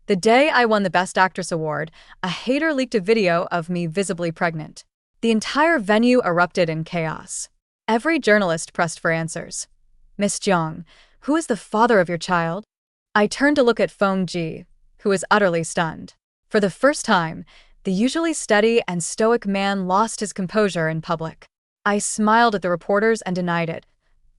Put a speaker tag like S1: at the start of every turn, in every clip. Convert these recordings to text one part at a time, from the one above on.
S1: The day I won the Best Actress award, a hater leaked a video of me visibly pregnant. The entire venue erupted in chaos. Every journalist pressed for answers. Miss Jiang, who is the father of your child? I turned to look at Feng Ji, who was utterly stunned. For the first time, the usually steady and stoic man lost his composure in public. I smiled at the reporters and denied it.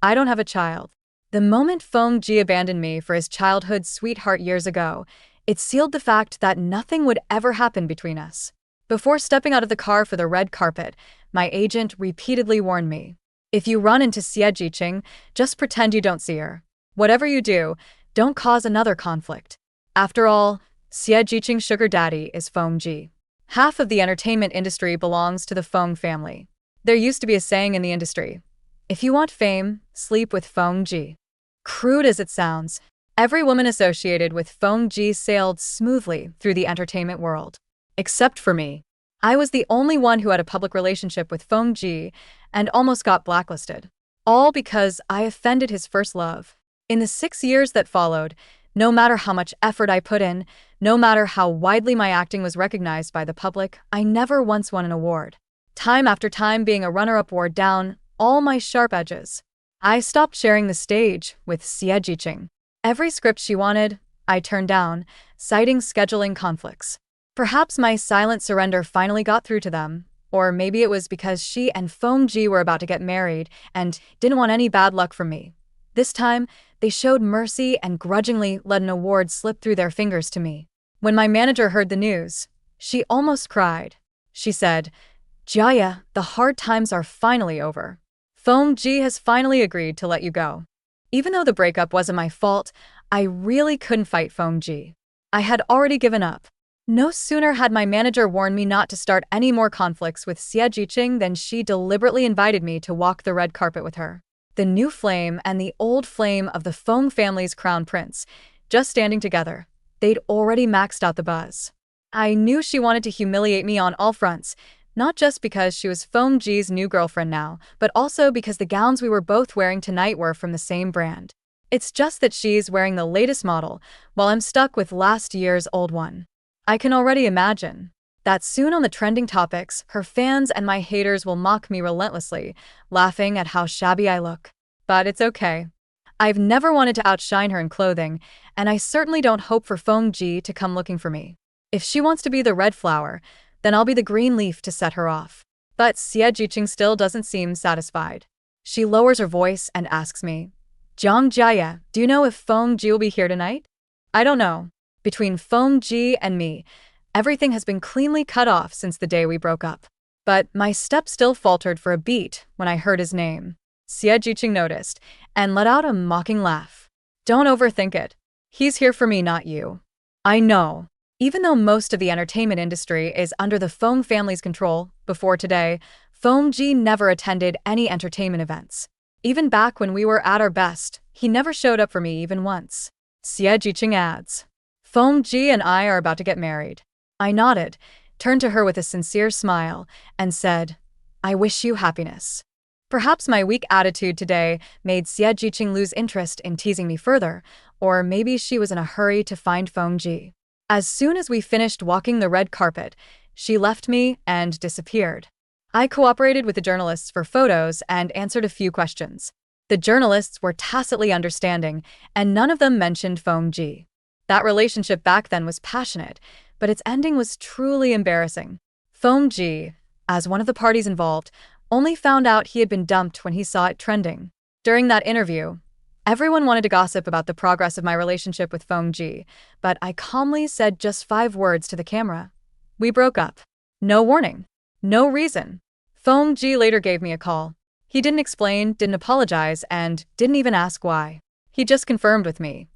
S1: I don't have a child. The moment Feng Ji abandoned me for his childhood sweetheart years ago, it sealed the fact that nothing would ever happen between us. Before stepping out of the car for the red carpet, my agent repeatedly warned me. If you run into Xie Jiqing, just pretend you don't see her. Whatever you do, don't cause another conflict. After all, Xie Jiqing's sugar daddy is Feng Ji. Half of the entertainment industry belongs to the Feng family. There used to be a saying in the industry, if you want fame, sleep with Feng Ji. Crude as it sounds, every woman associated with Feng Ji sailed smoothly through the entertainment world. Except for me. I was the only one who had a public relationship with Feng Ji and almost got blacklisted. All because I offended his first love. In the 6 years that followed, no matter how much effort I put in, no matter how widely my acting was recognized by the public, I never once won an award. Time after time being a runner-up wore down all my sharp edges. I stopped sharing the stage with Xie Jiqing. Every script she wanted, I turned down, citing scheduling conflicts. Perhaps my silent surrender finally got through to them, or maybe it was because she and Feng Ji were about to get married and didn't want any bad luck from me. This time, they showed mercy and grudgingly let an award slip through their fingers to me. When my manager heard the news, she almost cried. She said, "Jaya, the hard times are finally over. Feng Ji has finally agreed to let you go." Even though the breakup wasn't my fault, I really couldn't fight Feng Ji. I had already given up. No sooner had my manager warned me not to start any more conflicts with Xie Jiqing than she deliberately invited me to walk the red carpet with her. The new flame and the old flame of the Feng family's crown prince, just standing together. They'd already maxed out the buzz. I knew she wanted to humiliate me on all fronts, not just because she was Feng Ji's new girlfriend now, but also because the gowns we were both wearing tonight were from the same brand. It's just that she's wearing the latest model, while I'm stuck with last year's old one. I can already imagine that soon on the trending topics, her fans and my haters will mock me relentlessly, laughing at how shabby I look. But it's okay. I've never wanted to outshine her in clothing, and I certainly don't hope for Feng Ji to come looking for me. If she wants to be the red flower, then I'll be the green leaf to set her off. But Xie Jiqing still doesn't seem satisfied. She lowers her voice and asks me, "Jiang Jia, do you know if Feng Ji will be here tonight?" I don't know. Between Feng Ji and me, everything has been cleanly cut off since the day we broke up. But my step still faltered for a beat when I heard his name. Xie Jiqing noticed and let out a mocking laugh. "Don't overthink it. He's here for me, not you." I know. Even though most of the entertainment industry is under the Feng family's control, before today, Feng Ji never attended any entertainment events. Even back when we were at our best, he never showed up for me even once. Xie Jiqing adds, "Feng Ji and I are about to get married." I nodded, turned to her with a sincere smile, and said, "I wish you happiness." Perhaps my weak attitude today made Xie Jiqing lose interest in teasing me further, or maybe she was in a hurry to find Feng Ji. As soon as we finished walking the red carpet, she left me and disappeared. I cooperated with the journalists for photos and answered a few questions. The journalists were tacitly understanding, and none of them mentioned Feng Ji. That relationship back then was passionate, but its ending was truly embarrassing. Feng Ji, as one of the parties involved, only found out he had been dumped when he saw it trending. During that interview, everyone wanted to gossip about the progress of my relationship with Feng Ji, but I calmly said just 5 words to the camera. We broke up. No warning. No reason. Feng Ji later gave me a call. He didn't explain, didn't apologize, and didn't even ask why. He just confirmed with me.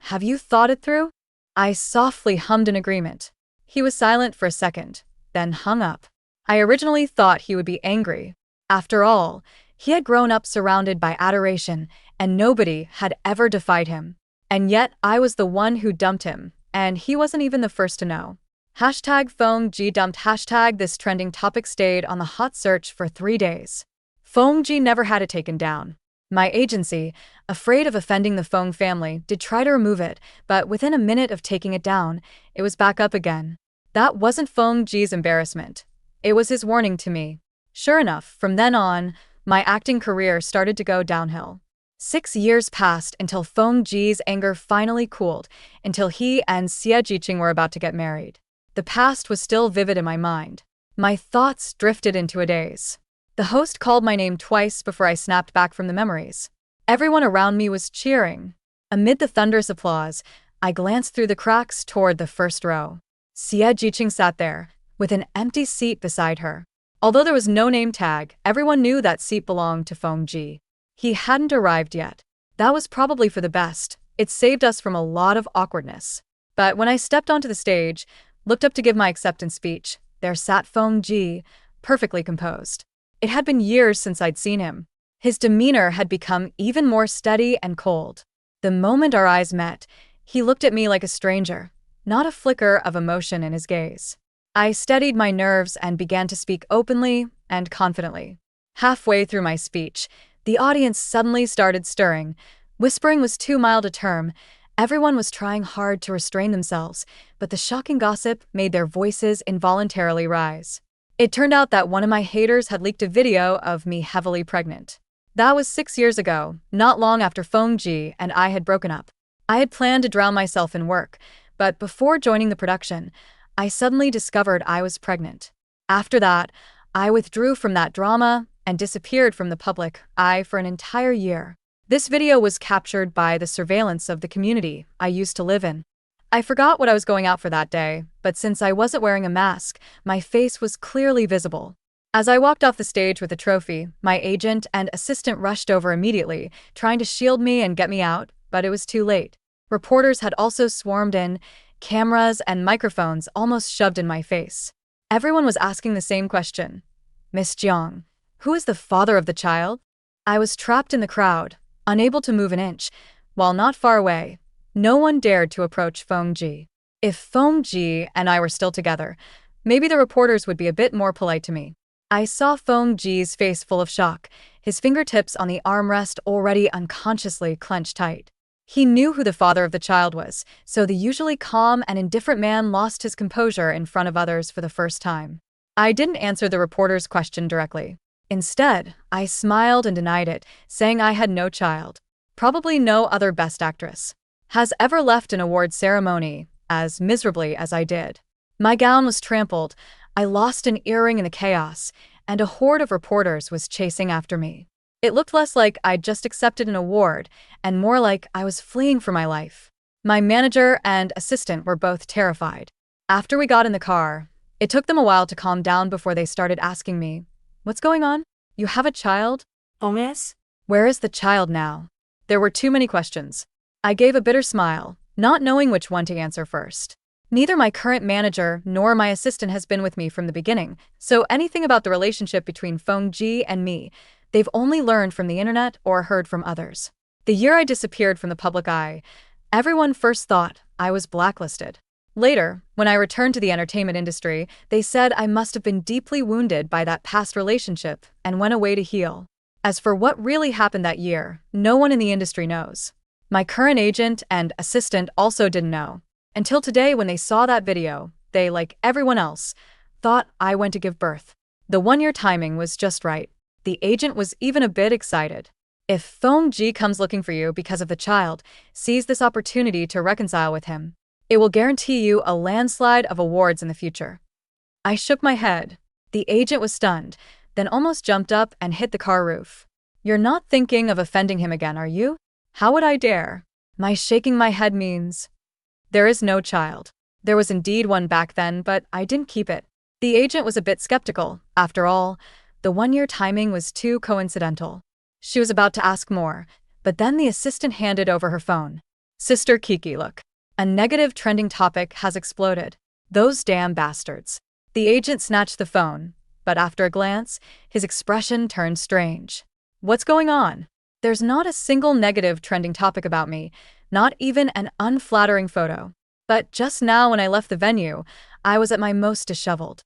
S1: "Have you thought it through?" I softly hummed in agreement. He was silent for a second, then hung up. I originally thought he would be angry. After all, he had grown up surrounded by adoration, and nobody had ever defied him. And yet I was the one who dumped him, and he wasn't even the first to know. Hashtag Feng Ji dumped. Hashtag this trending topic stayed on the hot search for 3 days. Feng Ji never had it taken down. My agency, afraid of offending the Feng family, did try to remove it, but within a minute of taking it down, it was back up again. That wasn't Feng Ji's embarrassment. It was his warning to me. Sure enough, from then on, my acting career started to go downhill. 6 years passed until Feng Ji's anger finally cooled, until he and Xie Jiqing were about to get married. The past was still vivid in my mind. My thoughts drifted into a daze. The host called my name twice before I snapped back from the memories. Everyone around me was cheering. Amid the thunderous applause, I glanced through the cracks toward the first row. Xie Jiqing sat there, with an empty seat beside her. Although there was no name tag, everyone knew that seat belonged to Feng Ji. He hadn't arrived yet. That was probably for the best. It saved us from a lot of awkwardness. But when I stepped onto the stage, looked up to give my acceptance speech, there sat Feng Ji, perfectly composed. It had been years since I'd seen him. His demeanor had become even more steady and cold. The moment our eyes met, he looked at me like a stranger, not a flicker of emotion in his gaze. I steadied my nerves and began to speak openly and confidently. Halfway through my speech, the audience suddenly started stirring. Whispering was too mild a term. Everyone was trying hard to restrain themselves, but the shocking gossip made their voices involuntarily rise. It turned out that one of my haters had leaked a video of me heavily pregnant. That was 6 years ago, not long after Feng Ji and I had broken up. I had planned to drown myself in work, but before joining the production, I suddenly discovered I was pregnant. After that, I withdrew from that drama and disappeared from the public eye for an entire year. This video was captured by the surveillance of the community I used to live in. I forgot what I was going out for that day, but since I wasn't wearing a mask, my face was clearly visible. As I walked off the stage with the trophy, my agent and assistant rushed over immediately, trying to shield me and get me out, but it was too late. Reporters had also swarmed in, cameras and microphones almost shoved in my face. Everyone was asking the same question. Miss Jiang, who is the father of the child? I was trapped in the crowd, unable to move an inch, while not far away. No one dared to approach Feng Ji. If Feng Ji and I were still together, maybe the reporters would be a bit more polite to me. I saw Feng Ji's face full of shock, his fingertips on the armrest already unconsciously clenched tight. He knew who the father of the child was, so the usually calm and indifferent man lost his composure in front of others for the first time. I didn't answer the reporter's question directly. Instead, I smiled and denied it, saying I had no child. Probably no other Best Actress has ever left an award ceremony as miserably as I did. My gown was trampled, I lost an earring in the chaos, and a horde of reporters was chasing after me. It looked less like I'd just accepted an award, and more like I was fleeing for my life. My manager and assistant were both terrified. After we got in the car, it took them a while to calm down before they started asking me, "What's going on? You have a child?"
S2: Oh, yes?
S1: Where is the child now? There were too many questions. I gave a bitter smile, not knowing which one to answer first. Neither my current manager nor my assistant has been with me from the beginning, so anything about the relationship between Feng Ji and me, they've only learned from the internet or heard from others. The year I disappeared from the public eye, everyone first thought I was blacklisted. Later, when I returned to the entertainment industry, they said I must have been deeply wounded by that past relationship and went away to heal. As for what really happened that year, no one in the industry knows. My current agent and assistant also didn't know. Until today, when they saw that video, they, like everyone else, thought I went to give birth. The 1-year timing was just right. The agent was even a bit excited. If Feng Ji comes looking for you because of the child, seize this opportunity to reconcile with him. It will guarantee you a landslide of awards in the future. I shook my head. The agent was stunned, then almost jumped up and hit the car roof. You're not thinking of offending him again, are you? How would I dare? My shaking my head means there is no child. There was indeed one back then, but I didn't keep it. The agent was a bit skeptical. After all, the 1-year timing was too coincidental. She was about to ask more, but then the assistant handed over her phone. Sister Kiki, look. A negative trending topic has exploded. Those damn bastards. The agent snatched the phone, but after a glance, his expression turned strange. What's going on? There's not a single negative trending topic about me, not even an unflattering photo. But just now when I left the venue, I was at my most disheveled.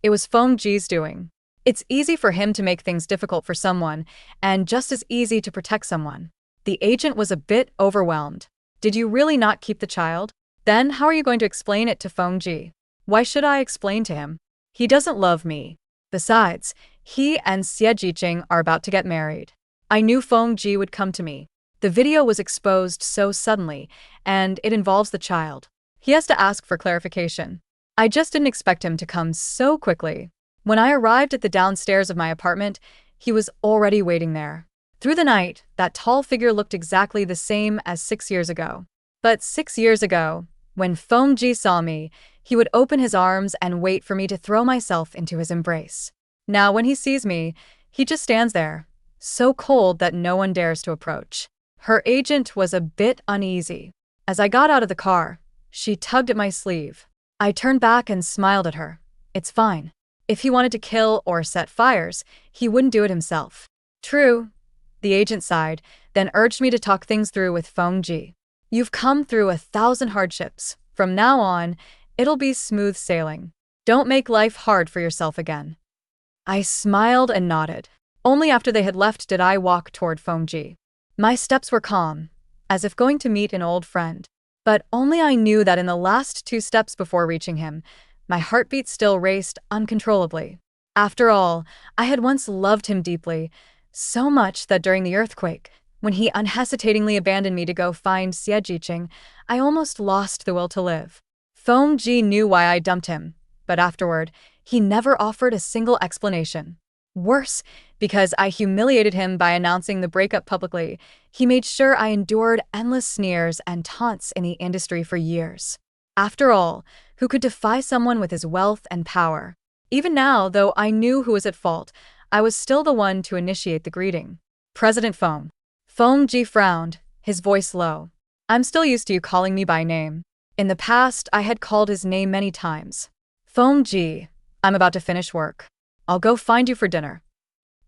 S1: It was Feng Ji's doing. It's easy for him to make things difficult for someone, and just as easy to protect someone. The agent was a bit overwhelmed. Did you really not keep the child? Then how are you going to explain it to Feng Ji? Why should I explain to him? He doesn't love me. Besides, he and Xie Jiqing are about to get married. I knew Feng Ji would come to me. The video was exposed so suddenly, and it involves the child. He has to ask for clarification. I just didn't expect him to come so quickly. When I arrived at the downstairs of my apartment, he was already waiting there. Through the night, that tall figure looked exactly the same as 6 years ago. But 6 years ago, when Feng Ji saw me, he would open his arms and wait for me to throw myself into his embrace. Now when he sees me, he just stands there, so cold that no one dares to approach. Her agent was a bit uneasy. As I got out of the car, she tugged at my sleeve. I turned back and smiled at her. It's fine. If he wanted to kill or set fires, he wouldn't do it himself. True. The agent sighed, then urged me to talk things through with Feng Ji. You've come through 1,000 hardships. From now on, it'll be smooth sailing. Don't make life hard for yourself again. I smiled and nodded. Only after they had left did I walk toward Feng Ji. My steps were calm, as if going to meet an old friend. But only I knew that in the last 2 steps before reaching him, my heartbeat still raced uncontrollably. After all, I had once loved him deeply, so much that during the earthquake, when he unhesitatingly abandoned me to go find Xie Jiqing, I almost lost the will to live. Feng Ji knew why I dumped him, but afterward, he never offered a single explanation. Worse, because I humiliated him by announcing the breakup publicly, he made sure I endured endless sneers and taunts in the industry for years. After all, who could defy someone with his wealth and power? Even now, though I knew who was at fault, I was still the one to initiate the greeting. President Feng. Feng Ji frowned, his voice low. I'm still used to you calling me by name. In the past, I had called his name many times. Feng Ji, I'm about to finish work. I'll go find you for dinner.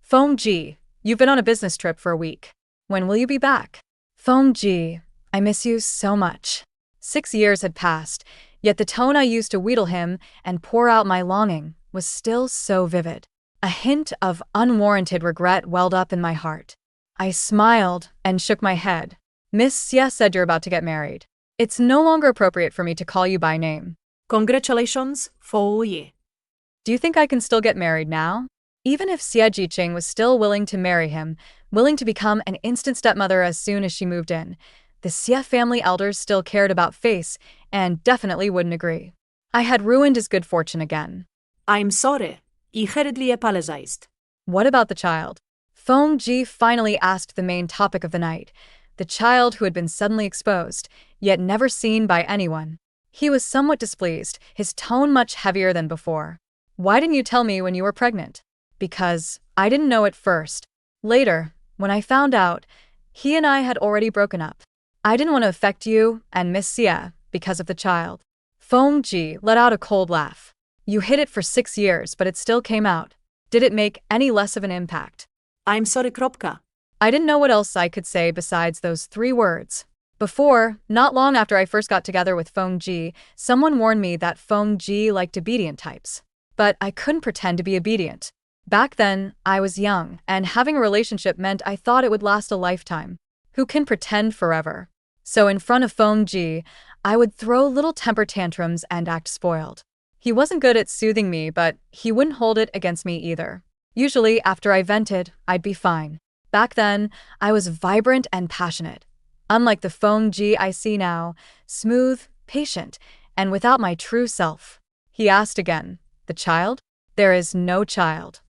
S1: Feng Ji, you've been on a business trip for a week. When will you be back? Feng Ji, I miss you so much. 6 years had passed, yet the tone I used to wheedle him and pour out my longing was still so vivid. A hint of unwarranted regret welled up in my heart. I smiled and shook my head. Miss Xie said you're about to get married. It's no longer appropriate for me to call you by name.
S2: Congratulations, Fou Yi.
S1: Do you think I can still get married now? Even if Xie Jiqing was still willing to marry him, willing to become an instant stepmother as soon as she moved in, the Xie family elders still cared about face and definitely wouldn't agree. I had ruined his good fortune again.
S2: I'm sorry. I hurriedly apologized.
S1: What about the child? Feng Ji finally asked the main topic of the night, the child who had been suddenly exposed, yet never seen by anyone. He was somewhat displeased, his tone much heavier than before. Why didn't you tell me when you were pregnant? Because I didn't know at first. Later, when I found out, he and I had already broken up. I didn't want to affect you and Miss Xie because of the child. Feng Ji let out a cold laugh. You hid it for 6 years, but it still came out. Did it make any less of an impact?
S2: I'm sorry, Kropka.
S1: I didn't know what else I could say besides those 3 words. Before, not long after I first got together with Feng Ji, someone warned me that Feng Ji liked obedient types. But I couldn't pretend to be obedient. Back then, I was young, and having a relationship meant I thought it would last a lifetime. Who can pretend forever? So in front of Feng Ji, I would throw little temper tantrums and act spoiled. He wasn't good at soothing me, but he wouldn't hold it against me either. Usually, after I vented, I'd be fine. Back then, I was vibrant and passionate. Unlike the Feng Ji I see now, smooth, patient, and without my true self. He asked again, the child? There is no child.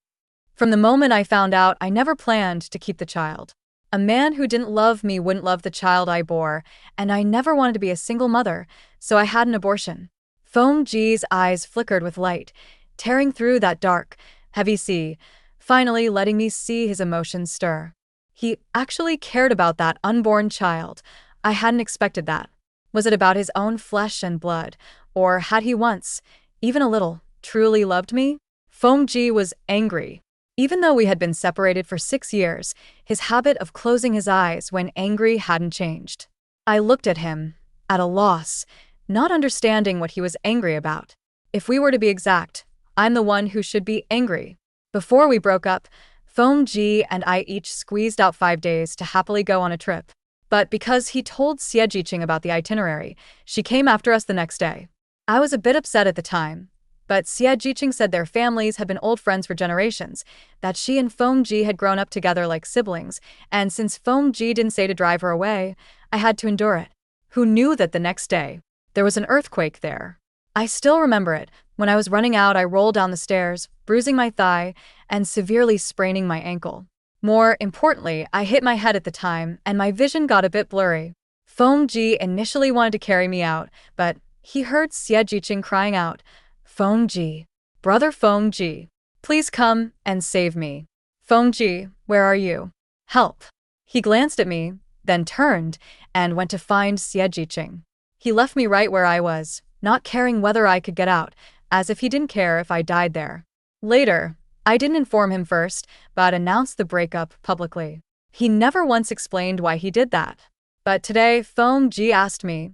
S1: From the moment I found out, I never planned to keep the child. A man who didn't love me wouldn't love the child I bore, and I never wanted to be a single mother, so I had an abortion. Feng Ji's eyes flickered with light, tearing through that dark, heavy sea, finally letting me see his emotions stir. He actually cared about that unborn child. I hadn't expected that. Was it about his own flesh and blood, or had he once, even a little, truly loved me? Feng Ji was angry. Even though we had been separated for 6 years, his habit of closing his eyes when angry hadn't changed. I looked at him, at a loss, not understanding what he was angry about. If we were to be exact, I'm the one who should be angry. Before we broke up, Feng Ji and I each squeezed out 5 days to happily go on a trip. But because he told Xie Jiqing about the itinerary, she came after us the next day. I was a bit upset at the time, but Xie Jiqing said their families had been old friends for generations, that she and Feng Ji had grown up together like siblings, and since Feng Ji didn't say to drive her away, I had to endure it. Who knew that the next day, there was an earthquake there? I still remember it. When I was running out, I rolled down the stairs, bruising my thigh and severely spraining my ankle. More importantly, I hit my head at the time, and my vision got a bit blurry. Feng Ji initially wanted to carry me out, but he heard Xie Jiqing crying out, "Feng Ji, brother Feng Ji, please come and save me. Feng Ji, where are you? Help." He glanced at me, then turned and went to find Xie Jiqing. He left me right where I was, not caring whether I could get out, as if he didn't care if I died there. Later, I didn't inform him first, but announced the breakup publicly. He never once explained why he did that. But today, Feng Ji asked me,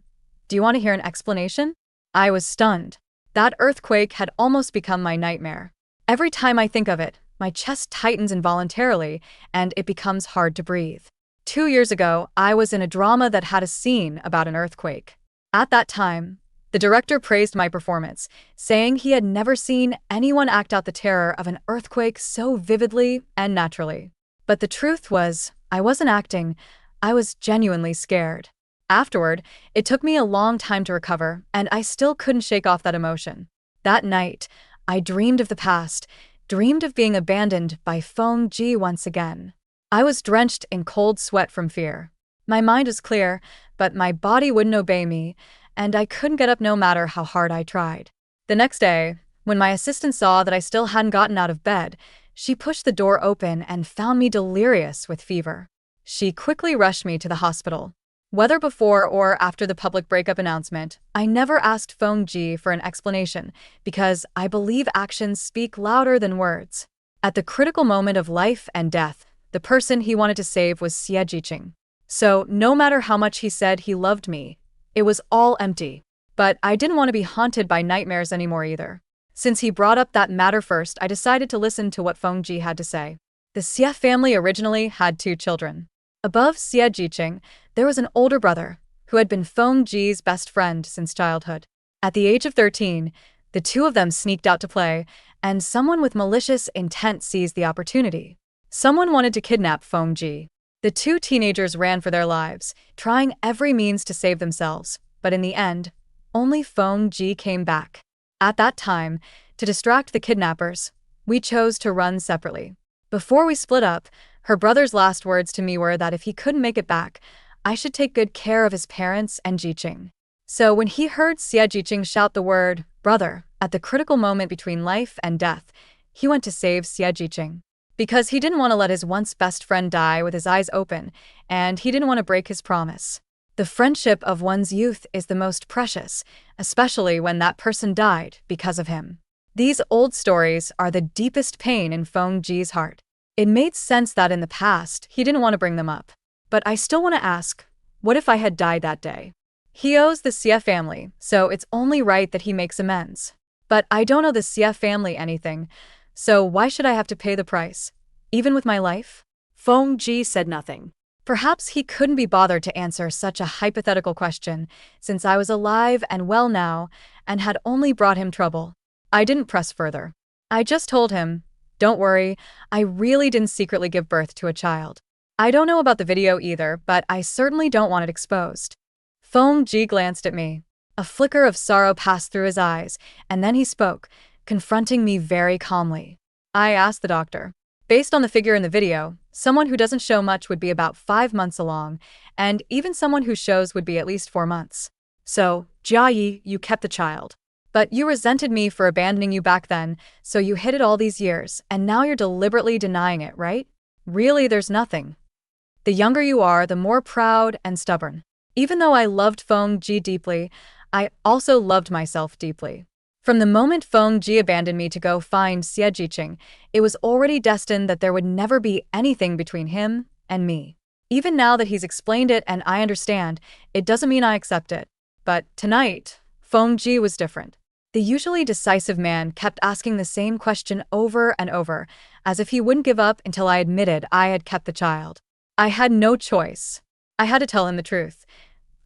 S1: "Do you want to hear an explanation?" I was stunned. That earthquake had almost become my nightmare. Every time I think of it, my chest tightens involuntarily, and it becomes hard to breathe. 2 years ago, I was in a drama that had a scene about an earthquake. At that time, the director praised my performance, saying he had never seen anyone act out the terror of an earthquake so vividly and naturally. But the truth was, I wasn't acting, I was genuinely scared. Afterward, it took me a long time to recover, and I still couldn't shake off that emotion. That night, I dreamed of the past, dreamed of being abandoned by Feng Ji once again. I was drenched in cold sweat from fear. My mind was clear, but my body wouldn't obey me, and I couldn't get up no matter how hard I tried. The next day, when my assistant saw that I still hadn't gotten out of bed, she pushed the door open and found me delirious with fever. She quickly rushed me to the hospital. Whether before or after the public breakup announcement, I never asked Feng Ji for an explanation because I believe actions speak louder than words. At the critical moment of life and death, the person he wanted to save was Xie Jiqing. So, no matter how much he said he loved me, it was all empty. But I didn't want to be haunted by nightmares anymore either. Since he brought up that matter first, I decided to listen to what Feng Ji had to say. The Xie family originally had 2 children. Above Xie Jiqing, there was an older brother, who had been Feng Ji's best friend since childhood. At the age of 13, the 2 of them sneaked out to play, and someone with malicious intent seized the opportunity. Someone wanted to kidnap Feng Ji. The 2 teenagers ran for their lives, trying every means to save themselves, but in the end, only Feng Ji came back. At that time, to distract the kidnappers, we chose to run separately. Before we split up, her brother's last words to me were that if he couldn't make it back, I should take good care of his parents and Jiqing. So when he heard Xie Jiqing shout the word, "brother," at the critical moment between life and death, he went to save Xie Jiqing. Because he didn't want to let his once best friend die with his eyes open, and he didn't want to break his promise. The friendship of one's youth is the most precious, especially when that person died because of him. These old stories are the deepest pain in Feng Ji's heart. It made sense that in the past, he didn't want to bring them up. But I still want to ask, what if I had died that day? He owes the Xie family, so it's only right that he makes amends. But I don't owe the Xie family anything, so why should I have to pay the price, even with my life?
S2: Feng Ji said nothing.
S1: Perhaps he couldn't be bothered to answer such a hypothetical question, since I was alive and well now, and had only brought him trouble. I didn't press further. I just told him, "Don't worry, I really didn't secretly give birth to a child." I don't know about the video either, but I certainly don't want it exposed. Feng Ji glanced at me. A flicker of sorrow passed through his eyes, and then he spoke, confronting me very calmly. I asked the doctor. Based on the figure in the video, someone who doesn't show much would be about 5 months along, and even someone who shows would be at least 4 months. So, Jia Yi, you kept the child. But you resented me for abandoning you back then, so you hid it all these years, and now you're deliberately denying it, right? Really, there's nothing. The younger you are, the more proud and stubborn. Even though I loved Feng Ji deeply, I also loved myself deeply. From the moment Feng Ji abandoned me to go find Xie Jiqing, it was already destined that there would never be anything between him and me. Even now that he's explained it and I understand, it doesn't mean I accept it. But tonight, Feng Ji was different. The usually decisive man kept asking the same question over and over, as if he wouldn't give up until I admitted I had kept the child. I had no choice. I had to tell him the truth.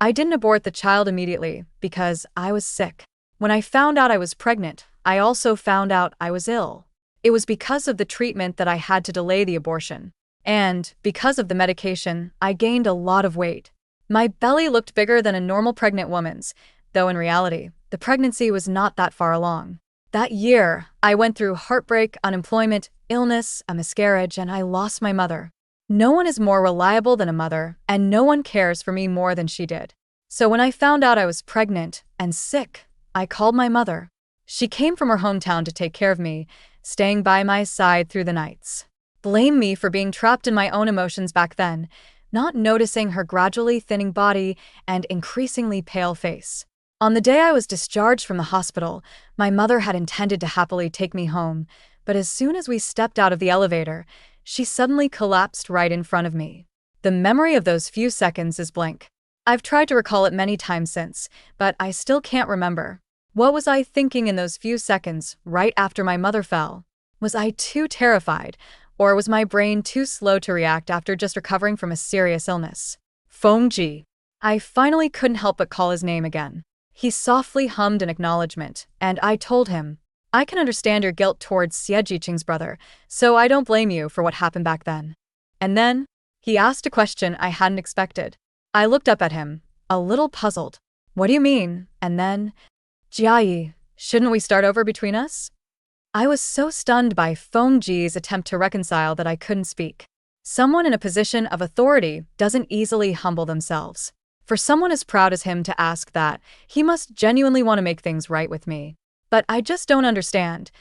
S1: I didn't abort the child immediately because I was sick. When I found out I was pregnant, I also found out I was ill. It was because of the treatment that I had to delay the abortion. And, because of the medication, I gained a lot of weight. My belly looked bigger than a normal pregnant woman's, though in reality, the pregnancy was not that far along. That year, I went through heartbreak, unemployment, illness, a miscarriage, and I lost my mother. No one is more reliable than a mother, and no one cares for me more than she did. So when I found out I was pregnant and sick, I called my mother. She came from her hometown to take care of me, staying by my side through the nights. Blame me for being trapped in my own emotions back then, not noticing her gradually thinning body and increasingly pale face. On the day I was discharged from the hospital, my mother had intended to happily take me home, but as soon as we stepped out of the elevator, she suddenly collapsed right in front of me. The memory of those few seconds is blank. I've tried to recall it many times since, but I still can't remember. What was I thinking in those few seconds right after my mother fell? Was I too terrified, or was my brain too slow to react after just recovering from a serious illness? Fengji. I finally couldn't help but call his name again. He softly hummed an acknowledgement, and I told him, I can understand your guilt towards Xie Jiqing's brother, so I don't blame you for what happened back then. And then, he asked a question I hadn't expected. I looked up at him, a little puzzled. What do you mean? And then, Jiayi, shouldn't we start over between us? I was so stunned by Fengji's attempt to reconcile that I couldn't speak. Someone in a position of authority doesn't easily humble themselves. For someone as proud as him to ask that, he must genuinely want to make things right with me. But I just don't understand.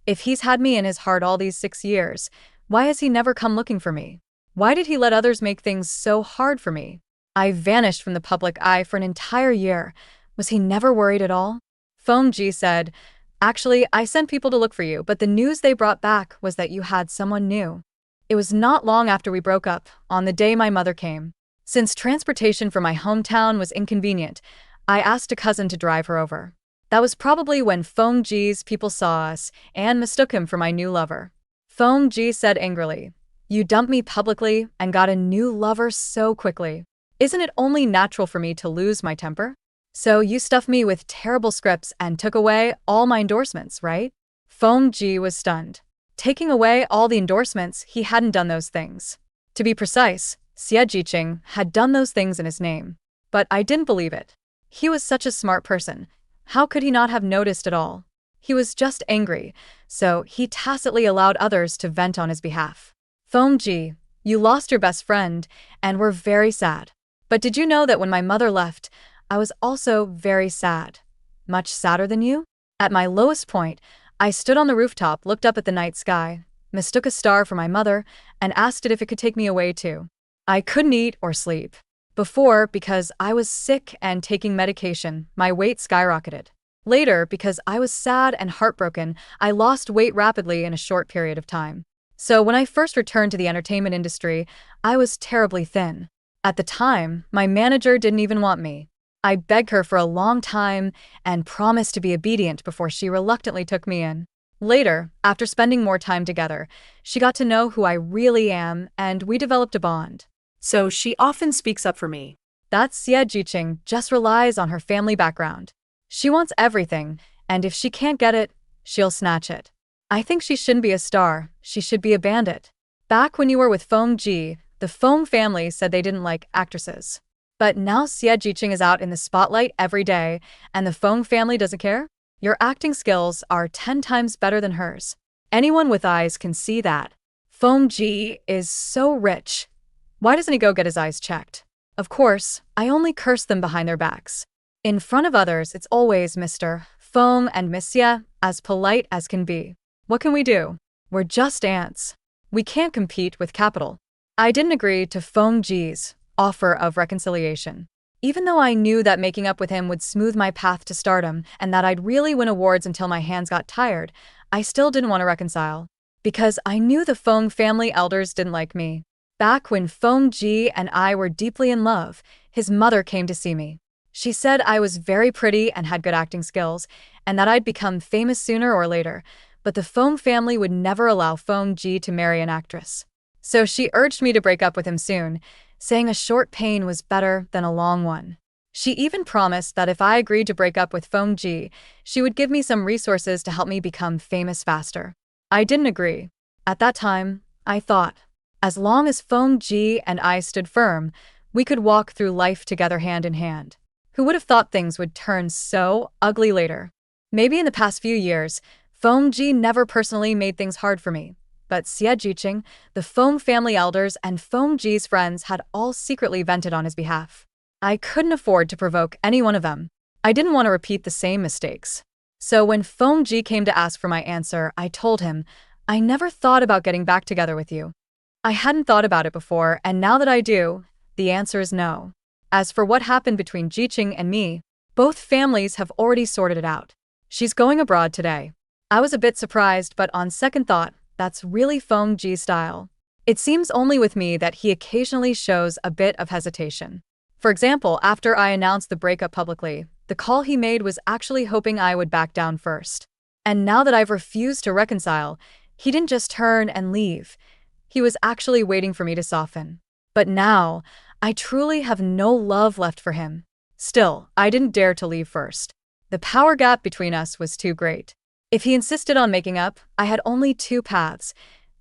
S1: If he's had me in his heart all these 6 years, why has he never come looking for me? Why did he let others make things so hard for me? I vanished from the public eye for an entire year. Was he never worried at all? Fengji said, Actually, I sent people to look for you, but the news they brought back was that you had someone new. It was not long after we broke up, on the day my mother came. Since transportation from my hometown was inconvenient, I asked a cousin to drive her over. That was probably when Fengji's people saw us and mistook him for my new lover. Fengji said angrily, You dumped me publicly and got a new lover so quickly. Isn't it only natural for me to lose my temper? So you stuffed me with terrible scripts and took away all my endorsements, right? Fengji was stunned. Taking away all the endorsements, he hadn't done those things. To be precise, Xie Jiqing had done those things in his name. But I didn't believe it. He was such a smart person. How could he not have noticed at all? He was just angry, so he tacitly allowed others to vent on his behalf. Fengji, you lost your best friend, and we're very sad. But did you know that when my mother left, I was also very sad? Much sadder than you? At my lowest point, I stood on the rooftop, looked up at the night sky, mistook a star for my mother, and asked it if it could take me away too. I couldn't eat or sleep. Before, because I was sick and taking medication, my weight skyrocketed. Later, because I was sad and heartbroken, I lost weight rapidly in a short period of time. So when I first returned to the entertainment industry, I was terribly thin. At the time, my manager didn't even want me. I begged her for a long time and promised to be obedient before she reluctantly took me in. Later, after spending more time together, she got to know who I really am and we developed a bond.
S2: So she often speaks up for me.
S1: That Xie Jiqing just relies on her family background. She wants everything, and if she can't get it, she'll snatch it. I think she shouldn't be a star, she should be a bandit. Back when you were with Fengji, the Feng family said they didn't like actresses. But now Xie Jiqing is out in the spotlight every day, and the Feng family doesn't care? Your acting skills are 10 times better than hers. Anyone with eyes can see that. Fengji is so rich. Why doesn't he go get his eyes checked? Of course, I only curse them behind their backs. In front of others, it's always Mr. Feng and Miss Xie, as polite as can be. What can we do? We're just ants. We can't compete with capital. I didn't agree to Fengji's offer of reconciliation. Even though I knew that making up with him would smooth my path to stardom and that I'd really win awards until my hands got tired, I still didn't want to reconcile. Because I knew the Feng family elders didn't like me. Back when Fengji and I were deeply in love, his mother came to see me. She said I was very pretty and had good acting skills, and that I'd become famous sooner or later, but the Fong family would never allow Fong Ji to marry an actress. So she urged me to break up with him soon, saying a short pain was better than a long one. She even promised that if I agreed to break up with Fong Ji, she would give me some resources to help me become famous faster. I didn't agree. At that time, I thought, as long as Fong Ji and I stood firm, we could walk through life together hand in hand. Who would have thought things would turn so ugly later? Maybe in the past few years, Fong Ji never personally made things hard for me, but Xie Jiqing, the Fong family elders, and Fong Ji's friends had all secretly vented on his behalf. I couldn't afford to provoke any one of them. I didn't want to repeat the same mistakes. So when Fong Ji came to ask for my answer, I told him, I never thought about getting back together with you. I hadn't thought about it before, and now that I do, the answer is no. As for what happened between Jiqing and me, both families have already sorted it out. She's going abroad today. I was a bit surprised, but on second thought, that's really Fong Ji's style. It seems only with me that he occasionally shows a bit of hesitation. For example, after I announced the breakup publicly, the call he made was actually hoping I would back down first. And now that I've refused to reconcile, he didn't just turn and leave. He was actually waiting for me to soften. But now, I truly have no love left for him. Still, I didn't dare to leave first. The power gap between us was too great. If he insisted on making up, I had only two paths: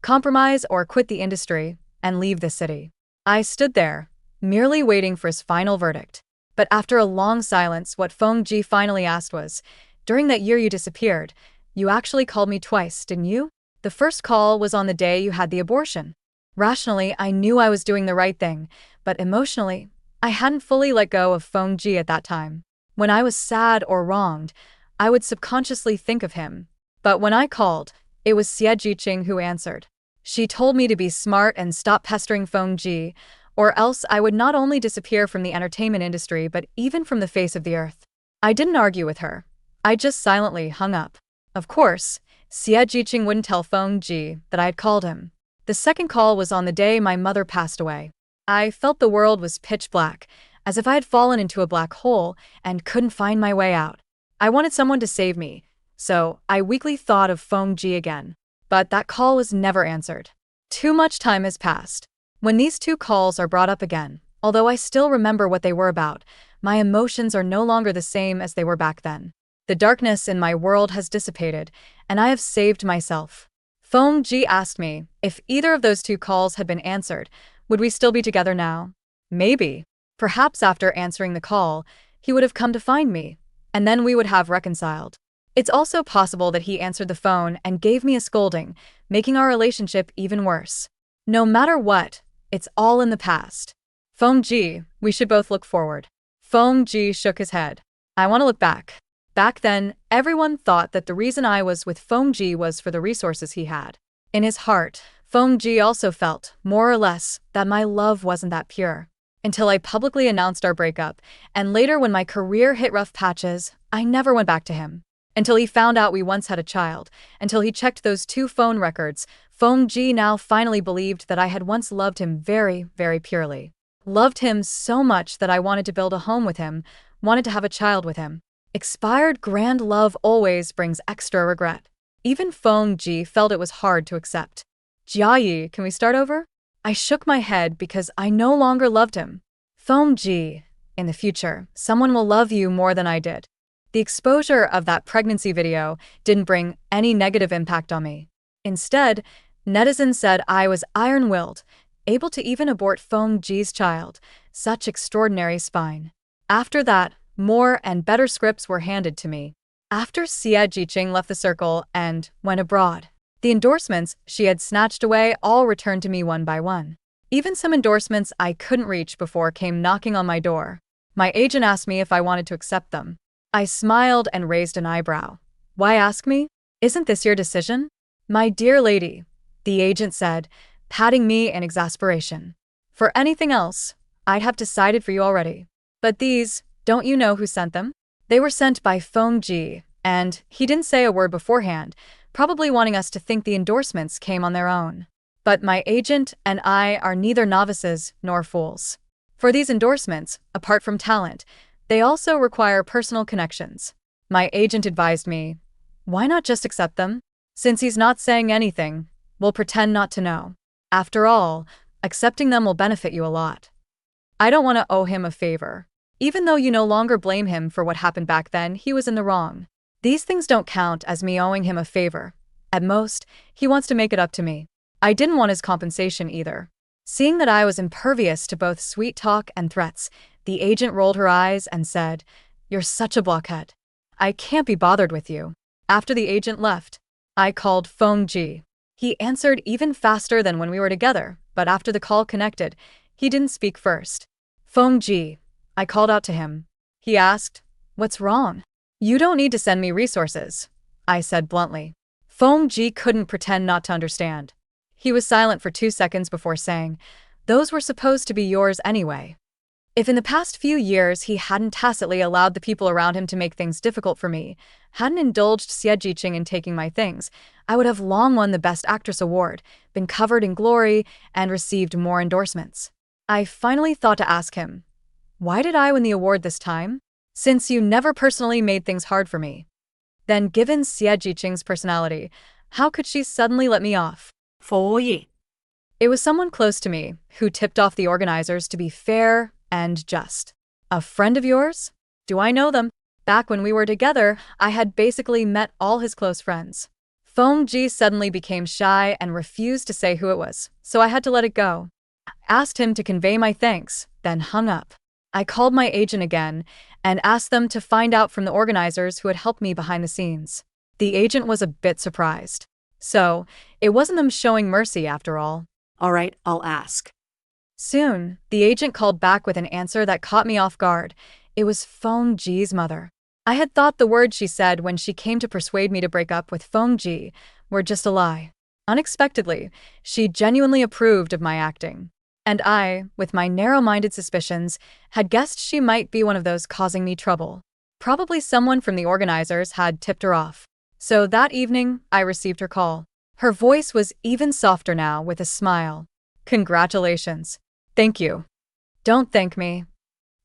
S1: compromise or quit the industry and leave the city. I stood there, merely waiting for his final verdict. But after a long silence, what Fong Ji finally asked was, during that year you disappeared, you actually called me twice, didn't you? The first call was on the day you had the abortion. Rationally, I knew I was doing the right thing, but emotionally, I hadn't fully let go of Fong Ji at that time. When I was sad or wronged, I would subconsciously think of him. But when I called, it was Xie Jiqing who answered. She told me to be smart and stop pestering Fong Ji, or else I would not only disappear from the entertainment industry but even from the face of the earth. I didn't argue with her. I just silently hung up. Of course, Xie Jiqing wouldn't tell Fong Ji that I had called him. The second call was on the day my mother passed away. I felt the world was pitch black, as if I had fallen into a black hole and couldn't find my way out. I wanted someone to save me, so I weakly thought of Fong Ji again. But that call was never answered. Too much time has passed. When these two calls are brought up again, although I still remember what they were about, my emotions are no longer the same as they were back then. The darkness in my world has dissipated, and I have saved myself. Fong Ji asked me, if either of those two calls had been answered, would we still be together now? Maybe. Perhaps after answering the call, he would have come to find me, and then we would have reconciled. It's also possible that he answered the phone and gave me a scolding, making our relationship even worse. No matter what, it's all in the past. Fong Ji, we should both look forward. Fong Ji shook his head. I want to look back. Back then, everyone thought that the reason I was with Fong Ji was for the resources he had. In his heart, Fong Ji also felt, more or less, that my love wasn't that pure. Until I publicly announced our breakup, and later when my career hit rough patches, I never went back to him. Until he found out we once had a child, until he checked those two phone records, Fong Ji now finally believed that I had once loved him very, very purely. Loved him so much that I wanted to build a home with him, wanted to have a child with him. Expired grand love always brings extra regret. Even Fong Ji felt it was hard to accept. Jiayi, can we start over? I shook my head because I no longer loved him. Fong Ji, in the future, someone will love you more than I did. The exposure of that pregnancy video didn't bring any negative impact on me. Instead, netizens said I was iron-willed, able to even abort Fong Ji's child. Such extraordinary spine. After that, more and better scripts were handed to me. After Xie Jiqing left the circle and went abroad, the endorsements she had snatched away all returned to me one by one. Even some endorsements I couldn't reach before came knocking on my door. My agent asked me if I wanted to accept them. I smiled and raised an eyebrow. Why ask me? Isn't this your decision? My dear lady, the agent said, patting me in exasperation. For anything else, I'd have decided for you already. But these, don't you know who sent them? They were sent by Fong Ji, and he didn't say a word beforehand, probably wanting us to think the endorsements came on their own. But my agent and I are neither novices nor fools. For these endorsements, apart from talent, They also require personal connections. My agent advised me, why not just accept them? Since he's not saying anything, we'll pretend not to know. After all, accepting them will benefit you a lot. I don't want to owe him a favor. Even though you no longer blame him for what happened back then, he was in the wrong. These things don't count as me owing him a favor. At most, he wants to make it up to me. I didn't want his compensation either. Seeing that I was impervious to both sweet talk and threats, the agent rolled her eyes and said, "You're such a blockhead. I can't be bothered with you." After the agent left, I called Feng Ji. He answered even faster than when we were together, but after the call connected, he didn't speak first. "Feng Ji," I called out to him. He asked, "What's wrong?" "You don't need to send me resources," I said bluntly. Feng Ji couldn't pretend not to understand. He was silent for 2 seconds before saying, "Those were supposed to be yours anyway." If in the past few years he hadn't tacitly allowed the people around him to make things difficult for me, hadn't indulged Xie Jiqing in taking my things, I would have long won the Best Actress award, been covered in glory, and received more endorsements. I finally thought to ask him, "Why did I win the award this time? Since you never personally made things hard for me." Then, given Xie Jiqing's personality, how could she suddenly let me off?
S2: 所以
S1: It was someone close to me who tipped off the organizers to be fair and just. "A friend of yours? Do I know them?" Back when we were together, I had basically met all his close friends. Feng Ji suddenly became shy and refused to say who it was, so I had to let it go. I asked him to convey my thanks, then hung up. I called my agent again and asked them to find out from the organizers who had helped me behind the scenes. The agent was a bit surprised. So, it wasn't them showing mercy after all.
S2: All right, I'll ask.
S1: Soon, the agent called back with an answer that caught me off guard. It was Feng Ji's mother. I had thought the words she said when she came to persuade me to break up with Feng Ji were just a lie. Unexpectedly, she genuinely approved of my acting. And I, with my narrow-minded suspicions, had guessed she might be one of those causing me trouble. Probably someone from the organizers had tipped her off. So that evening, I received her call. Her voice was even softer now, with a smile. "Congratulations. Thank you." "Don't thank me.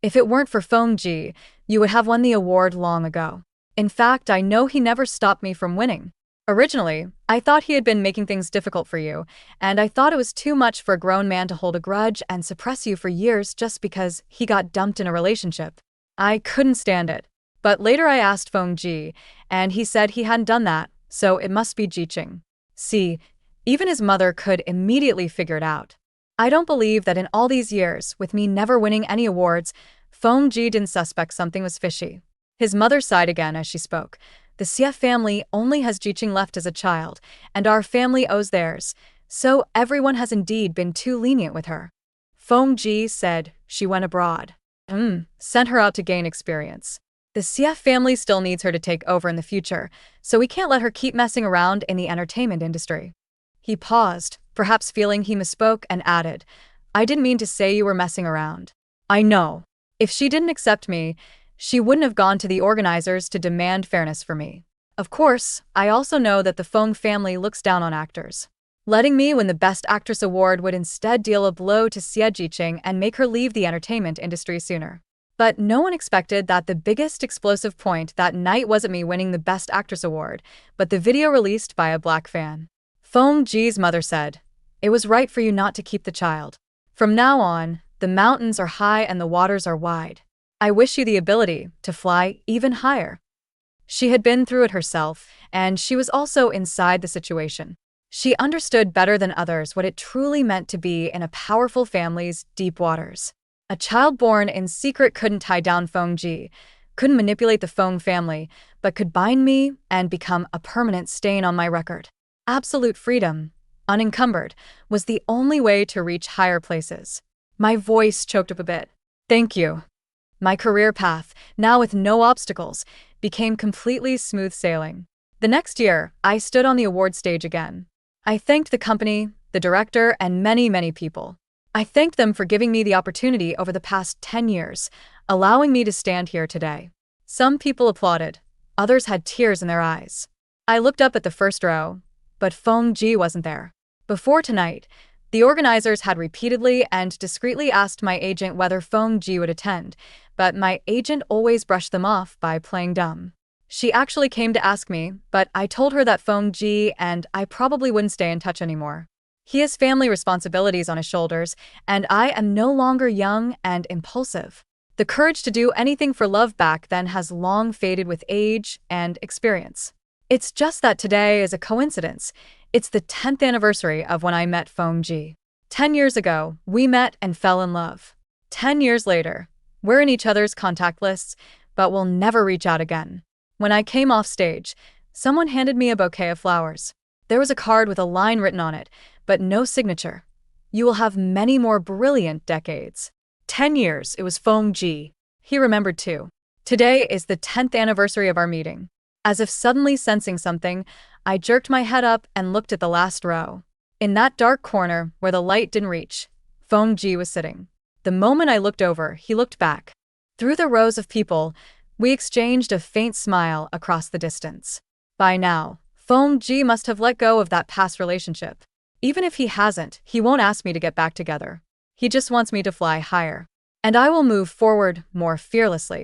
S1: If it weren't for Feng Ji, you would have won the award long ago. In fact, I know he never stopped me from winning. Originally, I thought he had been making things difficult for you, and I thought it was too much for a grown man to hold a grudge and suppress you for years just because he got dumped in a relationship. I couldn't stand it. But later I asked Feng Ji, and he said he hadn't done that, so it must be Jiqing. See, even his mother could immediately figure it out. I don't believe that in all these years, with me never winning any awards, Feng Ji didn't suspect something was fishy." His mother sighed again as she spoke. "The Xie family only has Jiqing left as a child, and our family owes theirs, so everyone has indeed been too lenient with her." Feng Ji said she went abroad. Sent her out to gain experience. The Xie family still needs her to take over in the future, so we can't let her keep messing around in the entertainment industry. He paused, perhaps feeling he misspoke, and added, "I didn't mean to say you were messing around. I know. If she didn't accept me, she wouldn't have gone to the organizers to demand fairness for me. Of course, I also know that the Feng family looks down on actors. Letting me win the Best Actress award would instead deal a blow to Xie Jiqing and make her leave the entertainment industry sooner. But no one expected that the biggest explosive point that night wasn't me winning the Best Actress award, but the video released by a black fan." Feng Ji's mother said, "It was right for you not to keep the child. From now on, the mountains are high and the waters are wide. I wish you the ability to fly even higher." She had been through it herself, and she was also inside the situation. She understood better than others what it truly meant to be in a powerful family's deep waters. A child born in secret couldn't tie down Feng Ji, couldn't manipulate the Feng family, but could bind me and become a permanent stain on my record. Absolute freedom, unencumbered, was the only way to reach higher places. My voice choked up a bit. "Thank you." My career path, now with no obstacles, became completely smooth sailing. The next year, I stood on the award stage again. I thanked the company, the director, and many people. I thanked them for giving me the opportunity over the past 10 years, allowing me to stand here today. Some people applauded, others had tears in their eyes. I looked up at the first row, but Feng Ji wasn't there. Before tonight, The organizers had repeatedly and discreetly asked my agent whether Feng Ji would attend, but my agent always brushed them off by playing dumb. She actually came to ask me, but I told her that Feng Ji and I probably wouldn't stay in touch anymore. He has family responsibilities on his shoulders, and I am no longer young and impulsive. The courage to do anything for love back then has long faded with age and experience. It's just that today is a coincidence. It's the 10th anniversary of when I met Feng Ji. 10 years ago, we met and fell in love. 10 years later, we're in each other's contact lists, but we'll never reach out again. When I came off stage, someone handed me a bouquet of flowers. There was a card with a line written on it, but no signature. You will have many more brilliant decades. 10 years, it was Feng Ji. He remembered too. Today is the 10th anniversary of our meeting. As if suddenly sensing something, I jerked my head up and looked at the last row. In that dark corner, where the light didn't reach, Feng Ji was sitting. The moment I looked over, he looked back. Through the rows of people, we exchanged a faint smile across the distance. By now, Feng Ji must have let go of that past relationship. Even if he hasn't, he won't ask me to get back together. He just wants me to fly higher. And I will move forward more fearlessly.